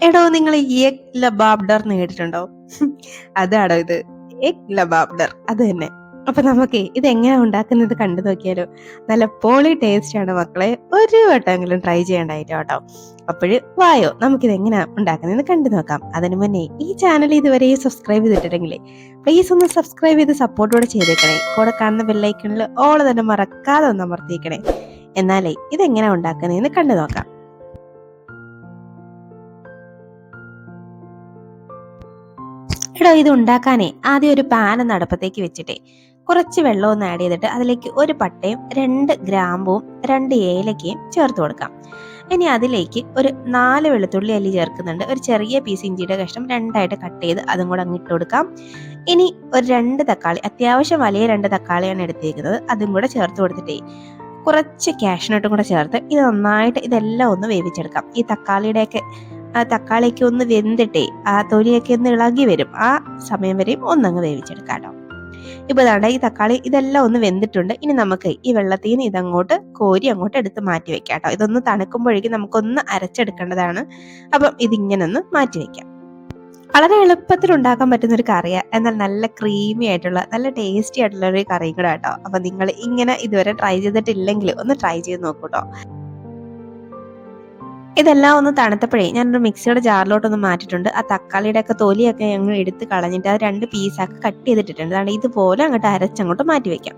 എടോ, നിങ്ങൾ എഗ് ലബാബ്ഡർ കേട്ടിട്ടുണ്ടോ? അതാടോ ഇത്, എഗ് ലബാബ്ഡർ, അത് തന്നെ. അപ്പൊ നമുക്ക് ഇത് എങ്ങനെയാ ഉണ്ടാക്കുന്നത് കണ്ടു നോക്കിയാലോ? നല്ല പോളി ടേസ്റ്റ് ആണ് മക്കളെ, ഒരു വട്ടമെങ്കിലും ട്രൈ ചെയ്യണ്ടായിട്ടോ കേട്ടോ. അപ്പോഴ് വായോ, നമുക്കിത് എങ്ങനെയാ ഉണ്ടാക്കുന്നതെന്ന് കണ്ടു നോക്കാം. അതിനു മുന്നേ ഈ ചാനൽ ഇതുവരെ സബ്സ്ക്രൈബ് ചെയ്തിട്ടില്ലെങ്കിലേ പ്ലീസ് ഒന്ന് സബ്സ്ക്രൈബ് ചെയ്ത് സപ്പോർട്ടോടെ ചെയ്തേക്കണേ. കൂടെ കാണുന്ന ബെല്ലൈക്കണിൽ ഓൾ തന്നെ മറക്കാതെ ഒന്ന് അമർത്തിയേക്കണേ. എന്നാലേ ഇതെങ്ങനെയാ ഉണ്ടാക്കുന്നതെന്ന് കണ്ടു നോക്കാം. എടോ, ഇത് ഉണ്ടാക്കാനേ ആദ്യം ഒരു പാൻ ഒന്ന് അടുപ്പത്തേക്ക് വെച്ചിട്ടേ കുറച്ച് വെള്ളം ഒന്ന് ആഡ് ചെയ്തിട്ട് അതിലേക്ക് ഒരു പട്ടയും 2 ഗ്രാമ്പും 2 ഏലക്കയും ചേർത്ത് കൊടുക്കാം. ഇനി അതിലേക്ക് ഒരു 4 വെളുത്തുള്ളി അല്ലി ചേർക്കുന്നുണ്ട്. ഒരു ചെറിയ പീസ് ഇഞ്ചിയുടെ കഷ്ണം 2ആയിട്ട് കട്ട് ചെയ്ത് അതും കൂടെ അങ്ങ് ഇട്ട് കൊടുക്കാം. ഇനി ഒരു 2 തക്കാളി, അത്യാവശ്യം വലിയ 2 തക്കാളിയാണ് എടുത്തിരിക്കുന്നത്, അതും കൂടെ ചേർത്ത് കൊടുത്തിട്ടേ കുറച്ച് കാഷ്നട്ടും കൂടെ ചേർത്ത് ഇത് നന്നായിട്ട് ഇതെല്ലാം ഒന്ന് വേവിച്ചെടുക്കാം. ഈ തക്കാളിയൊക്കെ ഒന്ന് വെന്തിട്ടേ ആ തൊലിയൊക്കെ ഒന്ന് ഇളകി വരും, ആ സമയം വരെയും ഒന്നങ്ങ് വേവിച്ചെടുക്കാം കേട്ടോ. ഇപ്പൊ ഇതാണ്ട് ഈ തക്കാളി ഇതെല്ലാം ഒന്ന് വെന്തിട്ടുണ്ട്. ഇനി നമുക്ക് ഈ വെള്ളത്തിൽ നിന്ന് ഇതങ്ങോട്ട് കോരി അങ്ങോട്ട് എടുത്ത് മാറ്റി വെക്കാം കേട്ടോ. ഇതൊന്ന് തണുക്കുമ്പോഴേക്കും നമുക്കൊന്ന് അരച്ചെടുക്കേണ്ടതാണ്. അപ്പം ഇതിങ്ങനെ ഒന്ന് മാറ്റി വെക്കാം. വളരെ എളുപ്പത്തിൽ ഉണ്ടാക്കാൻ പറ്റുന്ന ഒരു കറിയാണ്, എന്നാൽ നല്ല ക്രീമി ആയിട്ടുള്ള നല്ല ടേസ്റ്റി ആയിട്ടുള്ള ഒരു കറിയും കൂടെ കേട്ടോ. അപ്പൊ നിങ്ങൾ ഇങ്ങനെ ഇതുവരെ ട്രൈ ചെയ്തിട്ടില്ലെങ്കിൽ ഒന്ന് ട്രൈ ചെയ്ത് നോക്കൂട്ടോ. ഇതെല്ലാം ഒന്ന് തണുത്തപ്പോഴേ ഞാനൊരു മിക്സിയുടെ ജാറിലോട്ടൊന്ന് മാറ്റിയിട്ടുണ്ട്. ആ തക്കാളിയുടെ ഒക്കെ തൊലിയൊക്കെ ഞങ്ങൾ എടുത്ത് കളഞ്ഞിട്ട് അത് 2 പീസാക്കി കട്ട് ചെയ്തിട്ടിട്ടുണ്ട്. അതാണ് ഇതുപോലെ അങ്ങോട്ട് അരച്ചങ്ങോട്ട് മാറ്റി വെക്കാം.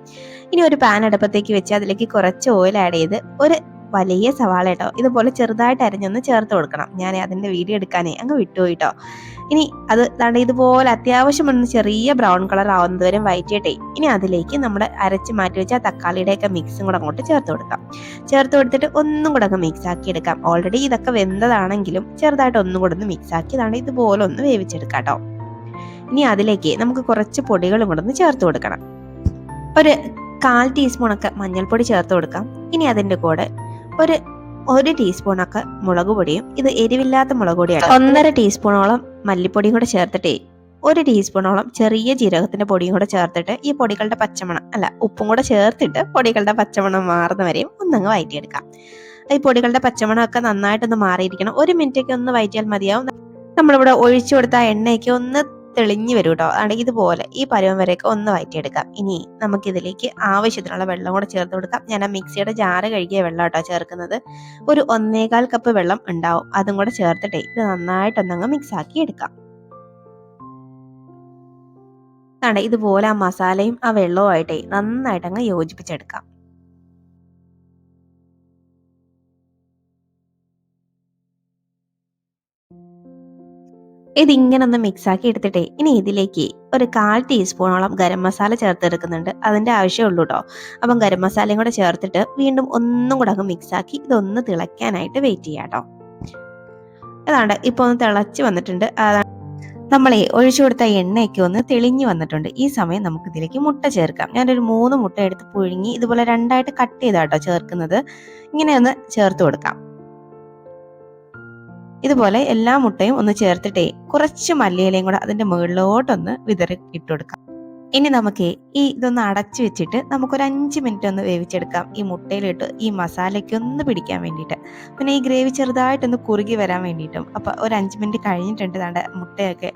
ഇനി ഒരു പാൻ അടുപ്പത്തേക്ക് വെച്ച് അതിലേക്ക് കുറച്ച് ഓയിൽ ആഡ് ചെയ്ത് ഒരു വലിയ സവാള കേട്ടോ ഇതുപോലെ ചെറുതായിട്ട് അരിഞ്ഞൊന്ന് ചേർത്ത് കൊടുക്കണം. ഞാൻ അതിന്റെ വീഡിയോ എടുക്കാനേ അങ്ങ് വിട്ടുപോയിട്ടോ. ഇനി അത് ദാണ്ട് ഇതുപോലെ അത്യാവശ്യം ഒന്ന് ചെറിയ ബ്രൗൺ കളർ ആവുന്നത് വരെ വഴറ്റിയിട്ടേ ഇനി അതിലേക്ക് നമ്മുടെ അരച്ച് മാറ്റി വെച്ച തക്കാളിയുടെയൊക്കെ മിക്സും കൂടെ അങ്ങോട്ട് ചേർത്ത് കൊടുക്കാം. ചേർത്ത് കൊടുത്തിട്ട് ഒന്നും കൂടെ അങ്ങ് മിക്സ് ആക്കി എടുക്കാം. ഓൾറെഡി ഇതൊക്കെ വെന്തതാണെങ്കിലും ചെറുതായിട്ട് ഒന്നും കൂടെ ഒന്ന് മിക്സ് ആക്കി ദാണ്ട് ഇതുപോലെ ഒന്ന് വേവിച്ചെടുക്കാം കേട്ടോ. ഇനി അതിലേക്ക് നമുക്ക് കുറച്ച് പൊടികളും കൂടെ ഒന്ന് ചേർത്ത് കൊടുക്കണം. ഒരു 1/4 ടീസ്പൂണൊക്കെ മഞ്ഞൾപ്പൊടി ചേർത്ത് കൊടുക്കാം. ഇനി അതിന്റെ കൂടെ ഒരു ടീസ്പൂണൊക്കെ മുളക് പൊടിയും, ഇത് എരിവില്ലാത്ത മുളക് പൊടിയാണ്, 1.5 ടീസ്പൂണോളം മല്ലിപ്പൊടിയും കൂടെ ചേർത്തിട്ടേ 1 ടീസ്പൂണോളം ചെറിയ ജീരകത്തിന്റെ പൊടിയും കൂടെ ചേർത്തിട്ട് ഈ പൊടികളുടെ ഉപ്പും കൂടെ ചേർത്തിട്ട് പൊടികളുടെ പച്ചമണം മാറുന്ന വരെയും ഒന്നങ്ങ് വഴറ്റിയെടുക്കാം. ഈ പൊടികളുടെ പച്ചമണമൊക്കെ നന്നായിട്ടൊന്ന് മാറിയിരിക്കണം. 1 മിനിറ്റൊക്കെ ഒന്ന് വഴറ്റിയാൽ മതിയാവും. നമ്മളിവിടെ ഒഴിച്ചു കൊടുത്ത എണ്ണയൊക്കെ ഒന്ന് തെളിഞ്ഞു വരും കേട്ടോ. അതാണെങ്കിൽ ഇതുപോലെ ഈ പരുവം വരെയൊക്കെ ഒന്ന് വഴറ്റിയെടുക്കാം. ഇനി നമുക്കിതിലേക്ക് ആവശ്യത്തിനുള്ള വെള്ളം കൂടെ ചേർത്ത് കൊടുക്കാം. ഞാൻ ആ മിക്സിയുടെ ജാറ് കഴുകിയ വെള്ളം കേട്ടോ ചേർക്കുന്നത്. ഒരു 1.25 കപ്പ് വെള്ളം ഉണ്ടാവും, അതും കൂടെ ചേർത്തിട്ടേ ഇത് നന്നായിട്ടൊന്നങ്ങ് മിക്സ് ആക്കി എടുക്കാം. ഇതുപോലെ ആ മസാലയും ആ വെള്ളവുമായിട്ടേ നന്നായിട്ടങ്ങ് യോജിപ്പിച്ചെടുക്കാം. ഇതിങ്ങനെ ഒന്ന് മിക്സ് ആക്കി എടുത്തിട്ടേ ഇനി ഇതിലേക്ക് ഒരു 1/4 ടീസ്പൂണോളം ഗരം മസാല ചേർത്തെടുക്കുന്നുണ്ട്. അതിന്റെ ആവശ്യമുള്ളൂ കേട്ടോ. അപ്പം ഗരം മസാലയും കൂടെ ചേർത്തിട്ട് വീണ്ടും ഒന്നും കൂടെ അങ്ങ് മിക്സ് ആക്കി ഇതൊന്ന് തിളയ്ക്കാനായിട്ട് വെയിറ്റ് ചെയ്യാം കേട്ടോ. അതാണ്ട് ഇപ്പൊ ഒന്ന് തിളച്ച് വന്നിട്ടുണ്ട്. നമ്മളെ ഒഴിച്ചു കൊടുത്ത എണ്ണയൊക്കെ ഒന്ന് തെളിഞ്ഞു വന്നിട്ടുണ്ട്. ഈ സമയം നമുക്ക് ഇതിലേക്ക് മുട്ട ചേർക്കാം. ഞാനൊരു 3 മുട്ട എടുത്ത് പുഴുങ്ങി ഇതുപോലെ 2ആയിട്ട് കട്ട് ചെയ്താട്ടോ ചേർക്കുന്നത്. ഇങ്ങനെ ഒന്ന് ചേർത്ത് കൊടുക്കാം. ഇതുപോലെ എല്ലാ മുട്ടയും ഒന്ന് ചേർത്തിട്ടേ കുറച്ച് മല്ലിയിലയും കൂടെ അതിന്റെ മുകളിലോട്ടൊന്ന് വിതറി ഇട്ട് കൊടുക്കാം. ഇനി നമുക്ക് ഇതൊന്ന് അടച്ചു വെച്ചിട്ട് നമുക്കൊരു 5 മിനിറ്റ് ഒന്ന് വേവിച്ചെടുക്കാം. ഈ മുട്ടയിലിട്ട് ഈ മസാലയ്ക്ക് ഒന്ന് പിടിക്കാൻ വേണ്ടിയിട്ട്, പിന്നെ ഈ ഗ്രേവി ചെറുതായിട്ടൊന്ന് കുറുകി വരാൻ വേണ്ടിയിട്ടും. അപ്പൊ ഒരു 5 മിനിറ്റ് കഴിഞ്ഞിട്ടുണ്ട്. ദാണ്ട മുട്ടയൊക്കെ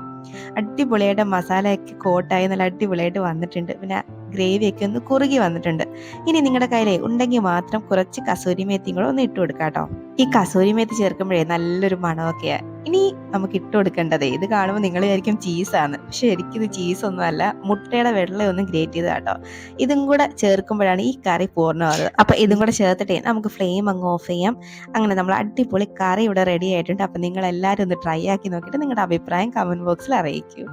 അടിപൊളിയായിട്ട് മസാലയൊക്കെ കോട്ടായി നല്ല അടിപൊളിയായിട്ട് വന്നിട്ടുണ്ട്. പിന്നെ ഗ്രേവിയൊക്കെ ഒന്ന് കുറുകി വന്നിട്ടുണ്ട്. ഇനി നിങ്ങളുടെ കയ്യിലെ ഉണ്ടെങ്കിൽ മാത്രം കുറച്ച് കസൂരി മേത്തിയും കൂടെ ഒന്ന് ഇട്ട് കൊടുക്കാം കേട്ടോ. ഈ കസൂരി മേത്തി ചേർക്കുമ്പോഴേ നല്ലൊരു മണമൊക്കെയാണ്. ഇനി നമുക്ക് ഇട്ട് കൊടുക്കേണ്ടത്, ഇത് കാണുമ്പോൾ നിങ്ങൾ വിചാരിക്കും ചീസാണ്, പക്ഷെ എനിക്കിത് ചീസൊന്നും അല്ല, മുട്ടയുടെ വെള്ളം ഒന്ന് ഗ്രേറ്റ് ചെയ്ത് കേട്ടോ. ഇതും കൂടെ ചേർക്കുമ്പോഴാണ് ഈ കറി പൂർണ്ണമാകുന്നത്. അപ്പൊ ഇതും കൂടെ ചേർത്തിട്ടേ നമുക്ക് ഫ്ലെയിം അങ്ങ് ഓഫ് ചെയ്യാം. അങ്ങനെ നമ്മൾ അടിപൊളി കറി ഇവിടെ റെഡി ആയിട്ടുണ്ട്. അപ്പൊ നിങ്ങൾ എല്ലാവരും ഒന്ന് ട്രൈ ആക്കി നോക്കിയിട്ട് നിങ്ങളുടെ അഭിപ്രായം കമന്റ് ബോക്സിൽ അറിയിക്കൂ.